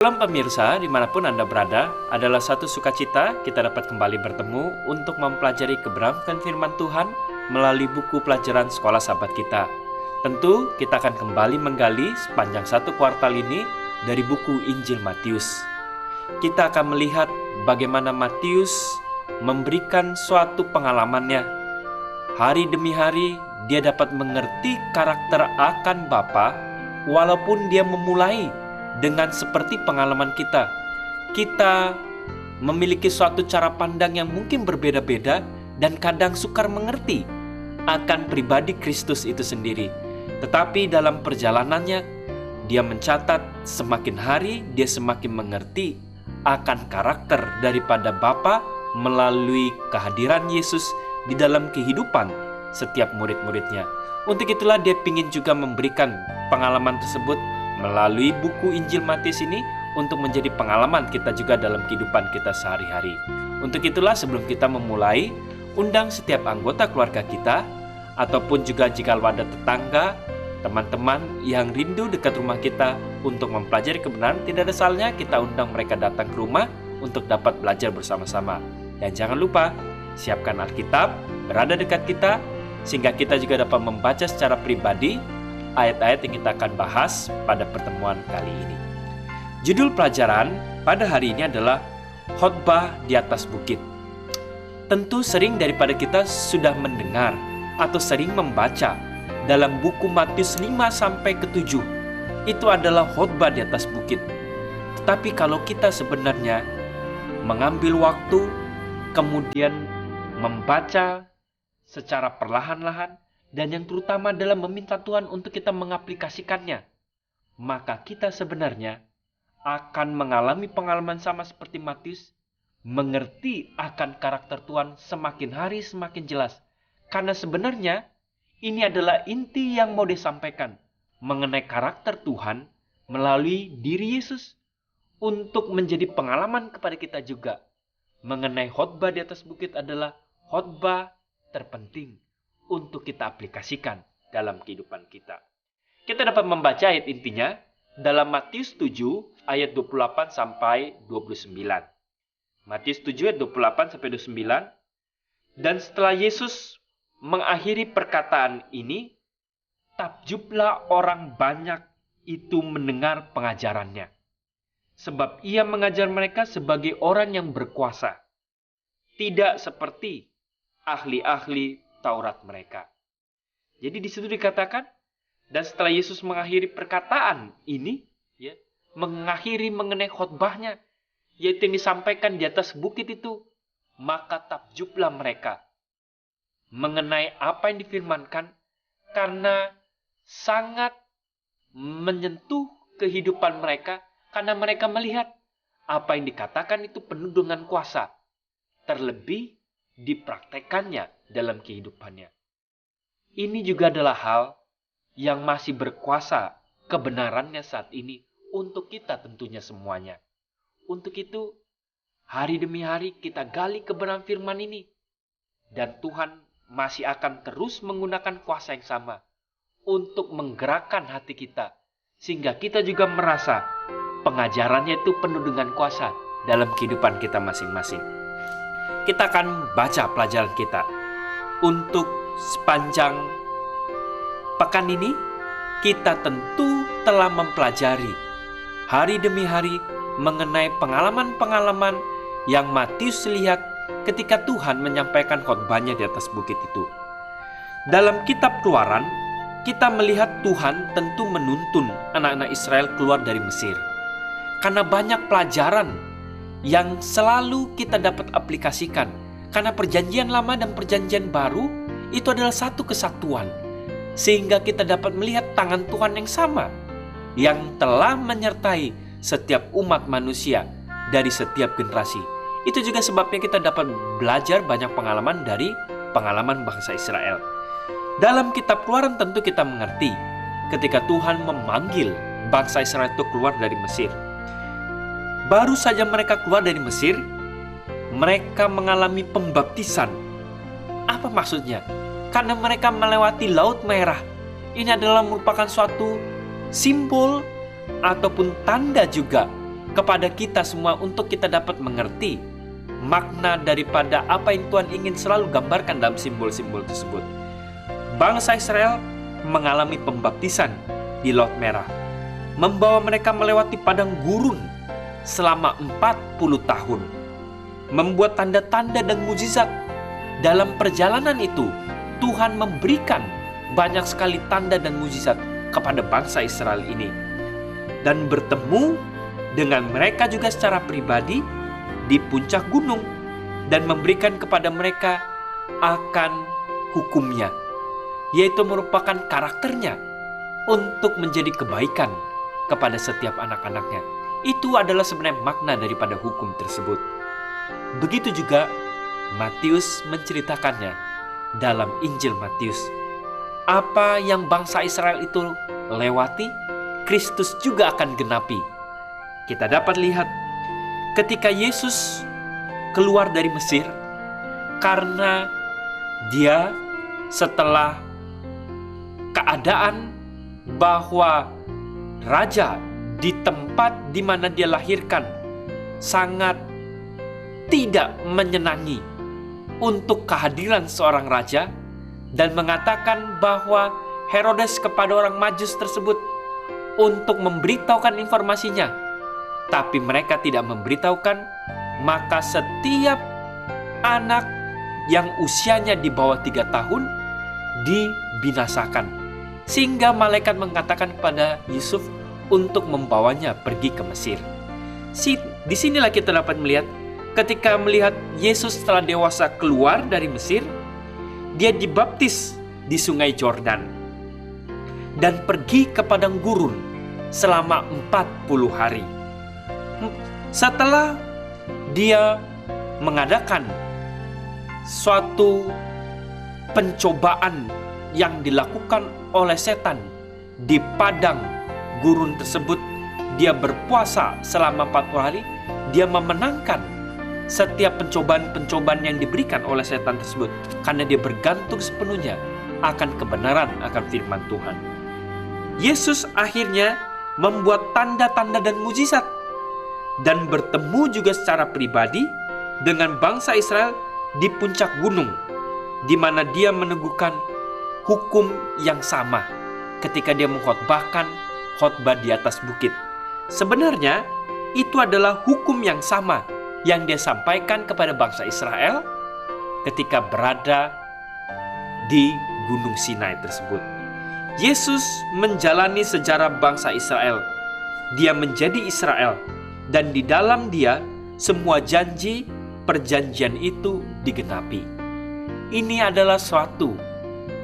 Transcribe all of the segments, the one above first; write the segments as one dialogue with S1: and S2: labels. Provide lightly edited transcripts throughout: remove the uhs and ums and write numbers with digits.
S1: Salam pemirsa, dimanapun Anda berada, adalah satu sukacita kita dapat kembali bertemu untuk mempelajari kebenaran firman Tuhan melalui buku pelajaran sekolah sahabat kita. Tentu kita akan kembali menggali sepanjang satu kuartal ini dari buku Injil Matius. Kita akan melihat bagaimana Matius memberikan suatu pengalamannya. Hari demi hari dia dapat mengerti karakter akan Bapa, walaupun dia memulai dengan seperti pengalaman kita. Kita memiliki suatu cara pandang yang mungkin berbeda-beda dan kadang sukar mengerti akan pribadi Kristus itu sendiri. Tetapi dalam perjalanannya, dia mencatat semakin hari dia semakin mengerti akan karakter daripada Bapa melalui kehadiran Yesus di dalam kehidupan setiap murid-muridnya. Untuk itulah dia ingin juga memberikan pengalaman tersebut melalui buku Injil Matius ini untuk menjadi pengalaman kita juga dalam kehidupan kita sehari-hari. Untuk itulah sebelum kita memulai, undang setiap anggota keluarga kita, ataupun juga jika ada tetangga, teman-teman yang rindu dekat rumah kita untuk mempelajari kebenaran, tidak ada salahnya kita undang mereka datang ke rumah untuk dapat belajar bersama-sama. Dan jangan lupa, siapkan Alkitab, berada dekat kita, sehingga kita juga dapat membaca secara pribadi ayat-ayat yang kita akan bahas pada pertemuan kali ini. Judul pelajaran pada hari ini adalah Khotbah di atas bukit. Tentu sering daripada kita sudah mendengar atau sering membaca dalam buku Matius 5-7. Itu adalah khotbah di atas bukit. Tetapi kalau kita sebenarnya mengambil waktu kemudian membaca secara perlahan-lahan, dan yang terutama adalah meminta Tuhan untuk kita mengaplikasikannya, maka kita sebenarnya akan mengalami pengalaman sama seperti Matius, mengerti akan karakter Tuhan semakin hari semakin jelas. Karena sebenarnya ini adalah inti yang mau disampaikan mengenai karakter Tuhan melalui diri Yesus untuk menjadi pengalaman kepada kita juga. Mengenai khotbah di atas bukit adalah khotbah terpenting untuk kita aplikasikan dalam kehidupan kita. Kita dapat membaca ayat intinya dalam Matius 7 ayat 28 sampai 29. Matius 7 ayat 28 sampai 29. Dan setelah Yesus mengakhiri perkataan ini, takjublah orang banyak itu mendengar pengajarannya. Sebab ia mengajar mereka sebagai orang yang berkuasa, tidak seperti ahli-ahli Taurat mereka. Jadi di situ dikatakan, dan setelah Yesus mengakhiri perkataan ini, mengakhiri mengenai khotbahnya, yaitu yang disampaikan di atas bukit itu, maka takjublah mereka mengenai apa yang difirmankan, karena sangat menyentuh kehidupan mereka, karena mereka melihat apa yang dikatakan itu penuh dengan kuasa, terlebih dipraktekannya dalam kehidupannya. Ini juga adalah hal yang masih berkuasa kebenarannya saat ini untuk kita tentunya semuanya. Untuk itu, hari demi hari kita gali kebenaran firman ini, dan Tuhan masih akan terus menggunakan kuasa yang sama untuk menggerakkan hati kita, sehingga kita juga merasa pengajarannya itu penuh dengan kuasa dalam kehidupan kita masing-masing. Kita akan baca pelajaran kita. Untuk sepanjang pekan ini, kita tentu telah mempelajari hari demi hari mengenai pengalaman-pengalaman yang Matius lihat ketika Tuhan menyampaikan khotbahnya di atas bukit itu. Dalam kitab Keluaran, kita melihat Tuhan tentu menuntun anak-anak Israel keluar dari Mesir. Karena banyak pelajaran yang selalu kita dapat aplikasikan. Karena perjanjian lama dan perjanjian baru itu adalah satu kesatuan. Sehingga kita dapat melihat tangan Tuhan yang sama, yang telah menyertai setiap umat manusia dari setiap generasi. Itu juga sebabnya kita dapat belajar banyak pengalaman dari pengalaman bangsa Israel. Dalam kitab Keluaran tentu kita mengerti ketika Tuhan memanggil bangsa Israel itu keluar dari Mesir. Baru saja mereka keluar dari Mesir, mereka mengalami pembaptisan. Apa maksudnya? Karena mereka melewati Laut Merah. Ini adalah merupakan suatu simbol ataupun tanda juga kepada kita semua untuk kita dapat mengerti makna daripada apa yang Tuhan ingin selalu gambarkan dalam simbol-simbol tersebut. Bangsa Israel mengalami pembaptisan di Laut Merah, membawa mereka melewati padang gurun selama 40 tahun, membuat tanda-tanda dan mujizat. Dalam perjalanan itu, Tuhan memberikan banyak sekali tanda dan mujizat kepada bangsa Israel ini, dan bertemu dengan mereka juga secara pribadi di puncak gunung, dan memberikan kepada mereka akan hukumnya, yaitu merupakan karakternya untuk menjadi kebaikan kepada setiap anak-anaknya. Itu adalah sebenarnya makna daripada hukum tersebut. Begitu juga Matius menceritakannya dalam Injil Matius. Apa yang bangsa Israel itu lewati, Kristus juga akan genapi. Kita dapat lihat ketika Yesus keluar dari Mesir, karena dia setelah keadaan bahwa raja di tempat di mana dia lahirkan sangat tidak menyenangi untuk kehadiran seorang raja, dan mengatakan bahwa Herodes kepada orang Majus tersebut untuk memberitahukan informasinya, tapi mereka tidak memberitahukan. Maka setiap anak yang usianya di bawah 3 tahun dibinasakan, sehingga malaikat mengatakan kepada Yusuf untuk membawanya pergi ke Mesir. Disinilah kita dapat melihat ketika melihat Yesus setelah dewasa keluar dari Mesir, dia dibaptis di sungai Yordan dan pergi ke padang gurun selama 40 hari. Setelah dia mengadakan suatu pencobaan yang dilakukan oleh setan di padang gurun tersebut, dia berpuasa selama 40 hari, dia memenangkan setiap pencobaan-pencobaan yang diberikan oleh setan tersebut, karena dia bergantung sepenuhnya akan kebenaran, akan firman Tuhan. Yesus akhirnya membuat tanda-tanda dan mujizat, dan bertemu juga secara pribadi dengan bangsa Israel di puncak gunung, di mana dia meneguhkan hukum yang sama ketika dia mengkhotbahkan khotbah di atas bukit. Sebenarnya itu adalah hukum yang sama yang dia sampaikan kepada bangsa Israel ketika berada di Gunung Sinai tersebut. Yesus menjalani sejarah bangsa Israel. Dia menjadi Israel, dan di dalam dia semua janji perjanjian itu digenapi. Ini adalah suatu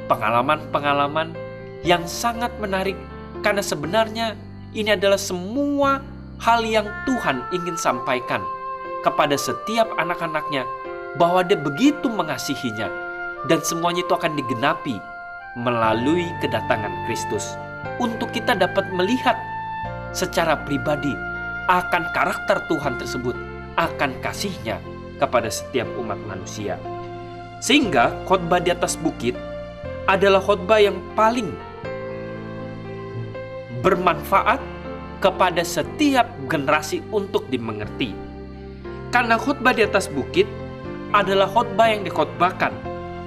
S1: pengalaman-pengalaman yang sangat menarik, karena sebenarnya ini adalah semua hal yang Tuhan ingin sampaikan kepada setiap anak-anaknya, bahwa dia begitu mengasihinya, dan semuanya itu akan digenapi melalui kedatangan Kristus, untuk kita dapat melihat secara pribadi akan karakter Tuhan tersebut, akan kasih-Nya kepada setiap umat manusia. Sehingga khotbah di atas bukit adalah khotbah yang paling bermanfaat kepada setiap generasi untuk dimengerti. Karena khotbah di atas bukit adalah khotbah yang dikhotbahkan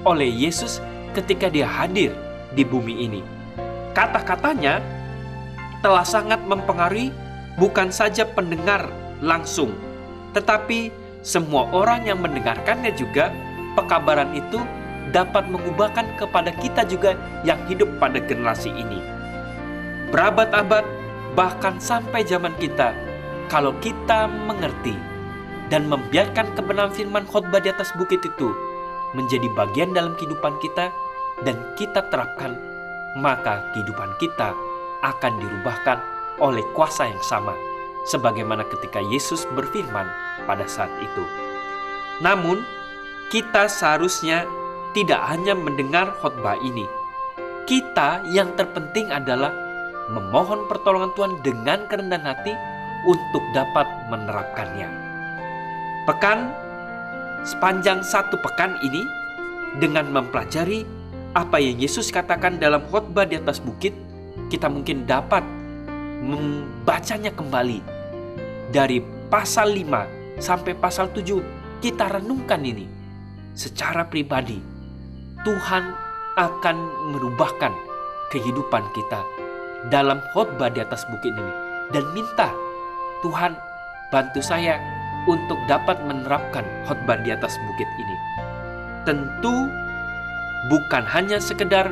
S1: oleh Yesus ketika dia hadir di bumi ini. Kata-katanya telah sangat mempengaruhi bukan saja pendengar langsung, tetapi semua orang yang mendengarkannya juga. Pekabaran itu dapat mengubahkan kepada kita juga yang hidup pada generasi ini. Berabad-abad, bahkan sampai zaman kita, kalau kita mengerti dan membiarkan kebenaran firman khotbah di atas bukit itu menjadi bagian dalam kehidupan kita dan kita terapkan, maka kehidupan kita akan dirubahkan oleh kuasa yang sama, sebagaimana ketika Yesus berfirman pada saat itu. Namun, kita seharusnya tidak hanya mendengar khotbah ini. Kita yang terpenting adalah memohon pertolongan Tuhan dengan kerendahan hati untuk dapat menerapkannya. Sepanjang 1 pekan ini, dengan mempelajari apa yang Yesus katakan dalam khotbah di atas bukit, kita mungkin dapat membacanya kembali dari pasal 5 sampai pasal 7 kita renungkan ini secara pribadi, Tuhan akan merubahkan kehidupan kita dalam khotbah di atas bukit ini. Dan minta Tuhan bantu saya untuk dapat menerapkan khotbah di atas bukit ini. Tentu bukan hanya sekedar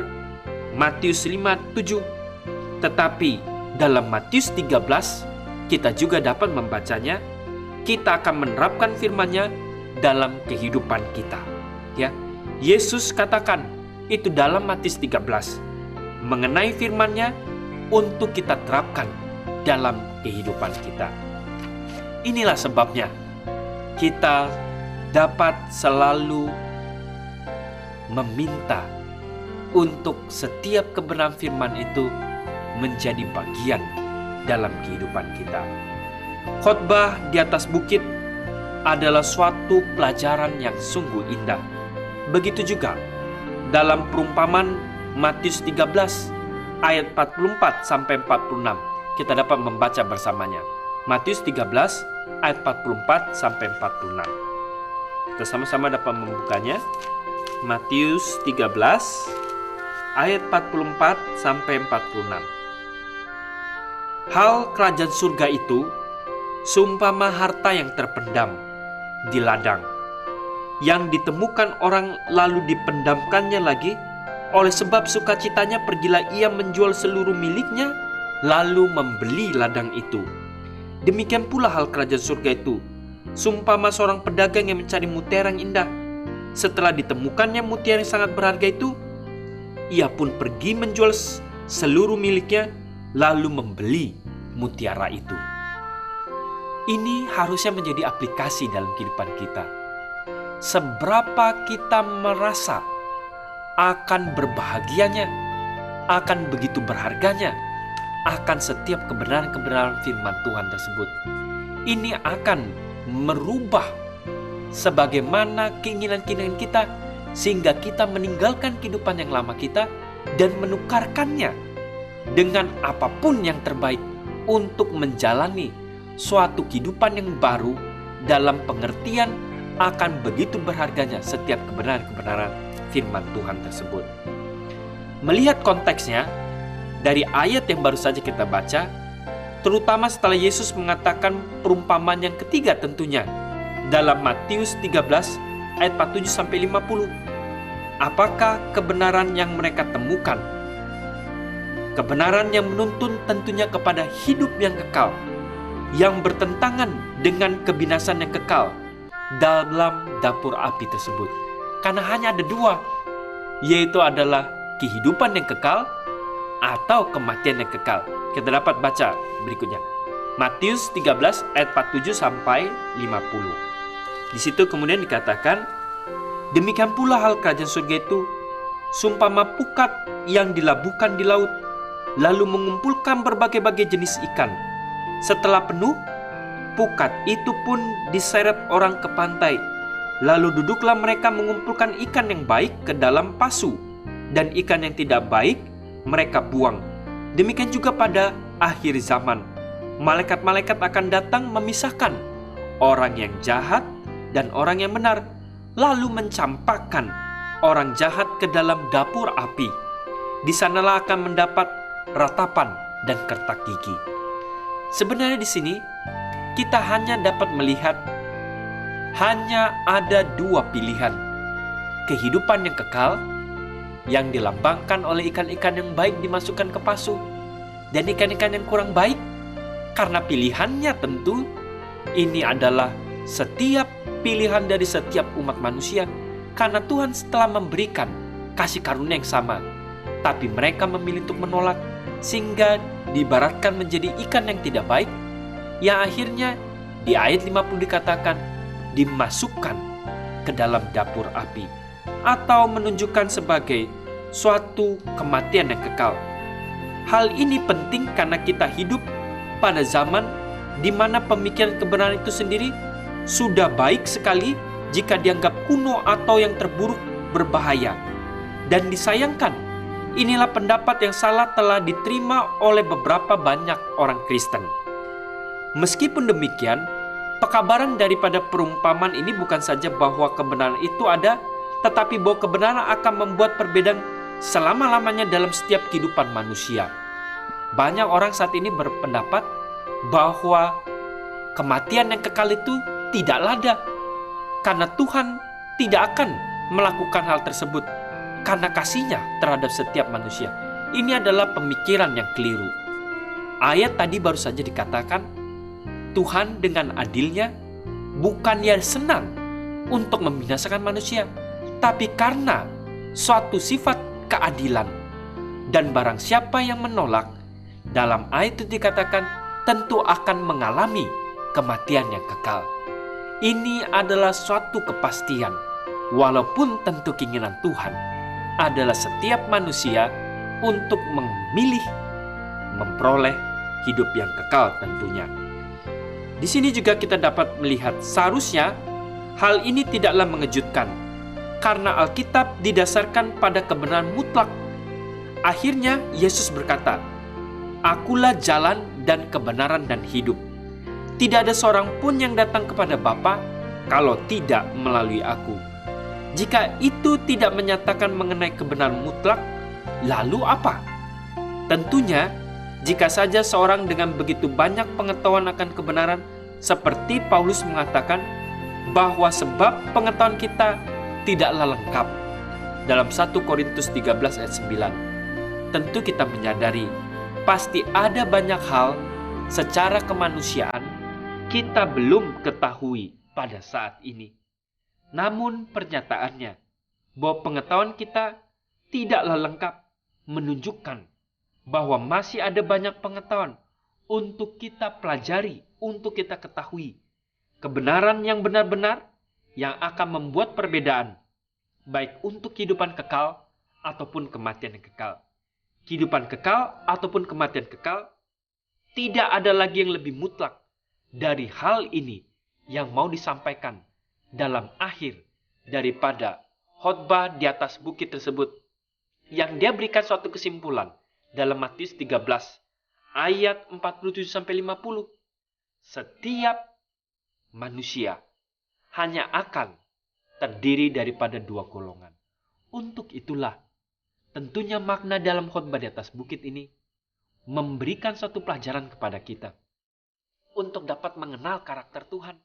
S1: Matius 5:7, tetapi dalam Matius 13 kita juga dapat membacanya. Kita akan menerapkan firman-Nya dalam kehidupan kita. Ya, Yesus katakan itu dalam Matius 13 mengenai firman-Nya untuk kita terapkan dalam kehidupan kita. Inilah sebabnya kita dapat selalu meminta untuk setiap kebenaran firman itu menjadi bagian dalam kehidupan kita. Khotbah di atas bukit adalah suatu pelajaran yang sungguh indah. Begitu juga dalam perumpamaan Matius 13 ayat 44 sampai 46. Kita dapat membaca bersamanya. Matius 13 ayat 44 sampai 46. Kita sama-sama dapat membukanya. Matius 13 ayat 44 sampai 46. Hal kerajaan surga itu seumpama harta yang terpendam di ladang, yang ditemukan orang lalu dipendamkannya lagi. Oleh sebab sukacitanya pergilah ia menjual seluruh miliknya, lalu membeli ladang itu. Demikian pula hal kerajaan surga itu seumpama seorang pedagang yang mencari mutiara yang indah. Setelah ditemukannya mutiara yang sangat berharga itu, ia pun pergi menjual seluruh miliknya, lalu membeli mutiara itu. Ini harusnya menjadi aplikasi dalam kehidupan kita. Seberapa kita merasa akan berbahagianya, akan begitu berharganya, akan setiap kebenaran-kebenaran firman Tuhan tersebut. Ini akan merubah sebagaimana keinginan-keinginan kita, sehingga kita meninggalkan kehidupan yang lama kita dan menukarkannya dengan apapun yang terbaik untuk menjalani suatu kehidupan yang baru dalam pengertian akan begitu berharganya setiap kebenaran-kebenaran firman Tuhan tersebut. Melihat konteksnya dari ayat yang baru saja kita baca, terutama setelah Yesus mengatakan perumpamaan yang ketiga tentunya dalam Matius 13 ayat 47 sampai 50. Apakah kebenaran yang mereka temukan? Kebenaran yang menuntun tentunya kepada hidup yang kekal, yang bertentangan dengan kebinasan yang kekal dalam dapur api tersebut. Karena hanya ada dua, yaitu adalah kehidupan yang kekal atau kematian yang kekal. Kita dapat baca berikutnya. Matius 13 ayat 47 sampai 50. Di situ kemudian dikatakan, demikian pula hal kerajaan surga itu seumpama pukat yang dilabuhkan di laut, lalu mengumpulkan berbagai-bagai jenis ikan. Setelah penuh, pukat itu pun diseret orang ke pantai. Lalu duduklah mereka mengumpulkan ikan yang baik ke dalam pasu, dan ikan yang tidak baik mereka buang. Demikian juga pada akhir zaman, malaikat-malaikat akan datang memisahkan orang yang jahat dan orang yang benar, lalu mencampakkan orang jahat ke dalam dapur api. Di sanalah akan mendapat ratapan dan kertak gigi. Sebenarnya di sini kita hanya dapat melihat hanya ada dua pilihan. Kehidupan yang kekal yang dilambangkan oleh ikan-ikan yang baik dimasukkan ke pasu, dan ikan-ikan yang kurang baik. Karena pilihannya tentu ini adalah setiap pilihan dari setiap umat manusia. Karena Tuhan setelah memberikan kasih karunia yang sama, tapi mereka memilih untuk menolak, sehingga diibaratkan menjadi ikan yang tidak baik, yang akhirnya di ayat 50 dikatakan dimasukkan ke dalam dapur api, atau menunjukkan sebagai suatu kematian yang kekal. Hal ini penting karena kita hidup pada zaman di mana pemikiran kebenaran itu sendiri sudah baik sekali jika dianggap kuno atau yang terburuk berbahaya. Dan disayangkan, inilah pendapat yang salah telah diterima oleh beberapa banyak orang Kristen. Meskipun demikian, pekabaran daripada perumpamaan ini bukan saja bahwa kebenaran itu ada, tetapi bahwa kebenaran akan membuat perbedaan selama-lamanya dalam setiap kehidupan manusia. Banyak orang saat ini berpendapat bahwa kematian yang kekal itu tidaklah ada, karena Tuhan tidak akan melakukan hal tersebut karena kasih-Nya terhadap setiap manusia. Ini adalah pemikiran yang keliru. Ayat tadi baru saja dikatakan, Tuhan dengan adilnya bukannya senang untuk membinasakan manusia, tapi karena suatu sifat keadilan. Dan barang siapa yang menolak, dalam ayat itu dikatakan tentu akan mengalami kematian yang kekal. Ini adalah suatu kepastian, walaupun tentu keinginan Tuhan adalah setiap manusia untuk memilih memperoleh hidup yang kekal tentunya. Di sini juga kita dapat melihat seharusnya hal ini tidaklah mengejutkan, karena Alkitab didasarkan pada kebenaran mutlak. Akhirnya Yesus berkata, "Akulah jalan dan kebenaran dan hidup. Tidak ada seorang pun yang datang kepada Bapa kalau tidak melalui aku." Jika itu tidak menyatakan mengenai kebenaran mutlak, lalu apa? Tentunya, jika saja seorang dengan begitu banyak pengetahuan akan kebenaran, seperti Paulus mengatakan bahwa sebab pengetahuan kita tidaklah lengkap dalam 1 Korintus 13 ayat 9. Tentu kita menyadari pasti ada banyak hal secara kemanusiaan kita belum ketahui pada saat ini. Namun pernyataannya bahwa pengetahuan kita tidaklah lengkap menunjukkan bahwa masih ada banyak pengetahuan untuk kita pelajari, untuk kita ketahui. Kebenaran yang benar-benar yang akan membuat perbedaan, baik untuk kehidupan kekal ataupun kematian yang kekal. Kehidupan kekal ataupun kematian kekal, tidak ada lagi yang lebih mutlak dari hal ini yang mau disampaikan dalam akhir daripada khotbah di atas bukit tersebut, yang dia berikan suatu kesimpulan dalam Matius 13 ayat 47-50. Setiap manusia hanya akan terdiri daripada dua golongan. Untuk itulah tentunya makna dalam khotbah di atas bukit ini memberikan suatu pelajaran kepada kita untuk dapat mengenal karakter Tuhan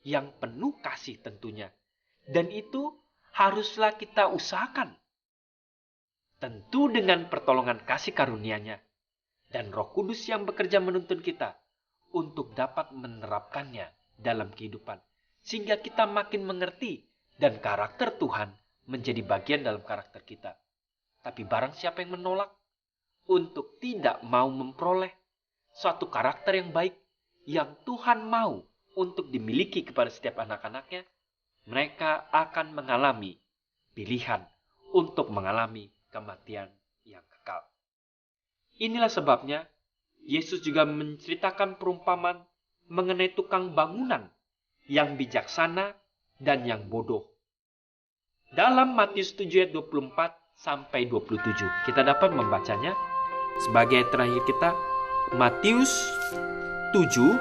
S1: yang penuh kasih tentunya. Dan itu haruslah kita usahakan. Tentu dengan pertolongan kasih karunia-Nya dan Roh Kudus yang bekerja menuntun kita untuk dapat menerapkannya dalam kehidupan. Sehingga kita makin mengerti dan karakter Tuhan menjadi bagian dalam karakter kita. Tapi barang siapa yang menolak untuk tidak mau memperoleh suatu karakter yang baik yang Tuhan mau untuk dimiliki kepada setiap anak-anaknya, mereka akan mengalami pilihan untuk mengalami kematian yang kekal. Inilah sebabnya Yesus juga menceritakan perumpamaan mengenai tukang bangunan yang bijaksana dan yang bodoh. Dalam Matius 7 ayat 24-27, kita dapat membacanya sebagai terakhir kita. Matius 7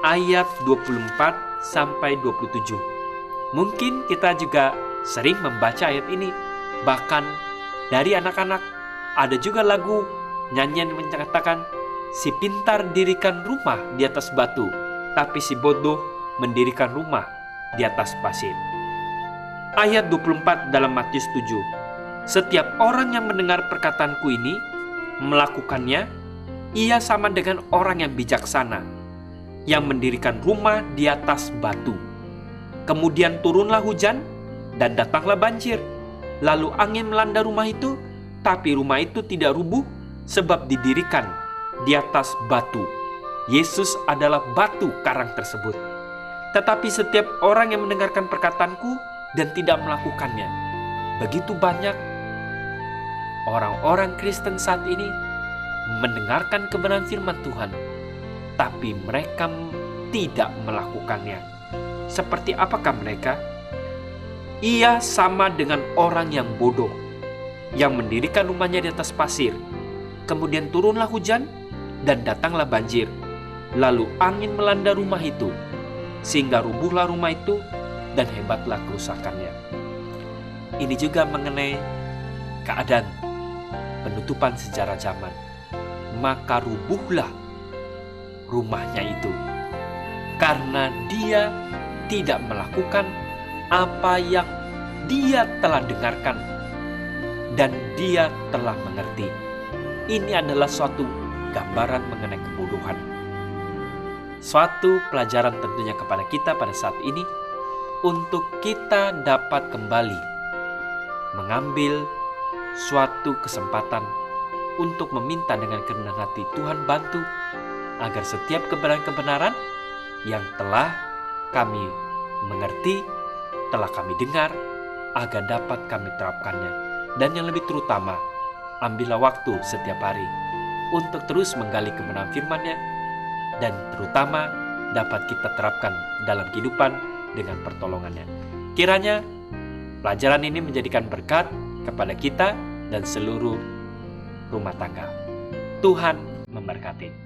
S1: ayat 24-27. Mungkin kita juga sering membaca ayat ini. Bahkan dari anak-anak ada juga lagu nyanyian yang mengatakan, si pintar dirikan rumah di atas batu, tapi si bodoh mendirikan rumah di atas pasir. Ayat 24 dalam Matius 7. Setiap orang yang mendengar perkataanku ini melakukannya, ia sama dengan orang yang bijaksana yang mendirikan rumah di atas batu. Kemudian turunlah hujan dan datanglah banjir. Lalu angin melanda rumah itu, tapi rumah itu tidak rubuh sebab didirikan di atas batu. Yesus adalah batu karang tersebut. Tetapi setiap orang yang mendengarkan perkataanku dan tidak melakukannya, begitu banyak orang-orang Kristen saat ini mendengarkan kebenaran firman Tuhan, tapi mereka tidak melakukannya. Seperti apakah mereka? Ia sama dengan orang yang bodoh, yang mendirikan rumahnya di atas pasir. Kemudian turunlah hujan dan datanglah banjir. Lalu angin melanda rumah itu, sehingga rubuhlah rumah itu dan hebatlah kerusakannya. Ini juga mengenai keadaan penutupan sejarah zaman. Maka rubuhlah rumahnya itu, karena dia tidak melakukan apa yang dia telah dengarkan dan dia telah mengerti. Ini adalah suatu gambaran mengenai kebodohan. Suatu pelajaran tentunya kepada kita pada saat ini, untuk kita dapat kembali mengambil suatu kesempatan untuk meminta dengan kerendahan hati, Tuhan bantu agar setiap kebenaran-kebenaran yang telah kami mengerti, telah kami dengar, agar dapat kami terapkannya. Dan yang lebih terutama, ambillah waktu setiap hari untuk terus menggali kebenaran firman-Nya, dan terutama dapat kita terapkan dalam kehidupan dengan pertolongan-Nya. Kiranya pelajaran ini menjadikan berkat kepada kita dan seluruh rumah tangga. Tuhan memberkati.